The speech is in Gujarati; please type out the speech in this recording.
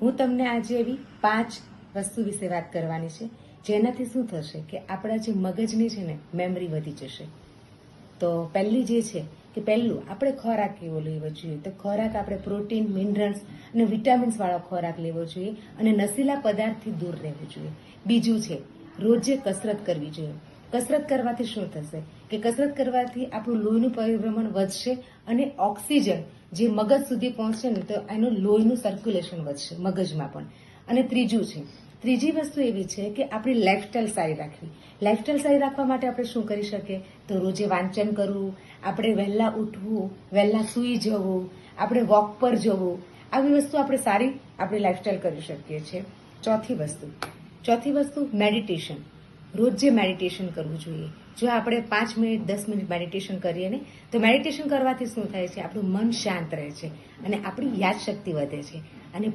હું તમને આજે એવી 5 વસ્તુ વિશે વાત કરવાની છે જેનાથી શું થશે કે આપણા જે મગજની છે ને મેમરી વધી જશે. તો પહેલી જે છે કે પહેલું આપણે ખોરાક કેવો લેવો જોઈએ, તો ખોરાક આપણે પ્રોટીન, મિનરલ્સ અને વિટામિન્સ વાળો ખોરાક લેવો જોઈએ અને નશીલા પદાર્થથી દૂર રહેવું જોઈએ. બીજું છે રોજે કસરત કરવી જોઈએ. કસરત કરવાથી શું થશે કે કસરત કરવાથી આપણું લોહીનું પરિભ્રમણ વધશે અને ઓક્સિજન જે મગજ સુધી પહોંચશે ને તો એનું લોહીનું સર્ક્યુલેશન વધશે મગજમાં પણ. અને ત્રીજી વસ્તુ એવી છે કે આપણી લાઈફસ્ટાઈલ સારી રાખવી. લાઈફસ્ટાઈલ સારી રાખવા માટે આપણે શું કરી શકીએ, તો રોજે વાંચન કરવું, આપણે વહેલા ઉઠવું, વહેલા સૂઈ જવું, આપણે વોક પર જવું. આવી વસ્તુ આપણે સારી આપણી લાઈફસ્ટાઈલ કરી શકીએ છીએ. ચોથી વસ્તુ મેડિટેશન. રોજ મેડિટેશન કરવું જોઈએ. જો આપણે 5 મિનિટ 10 મિનિટ મેડિટેશન કરીએ ને તો મેડિટેશન કરવાથી શું થાય છે, આપણું મન શાંત રહે છે અને આપણી યાદશક્તિ વધે છે. અને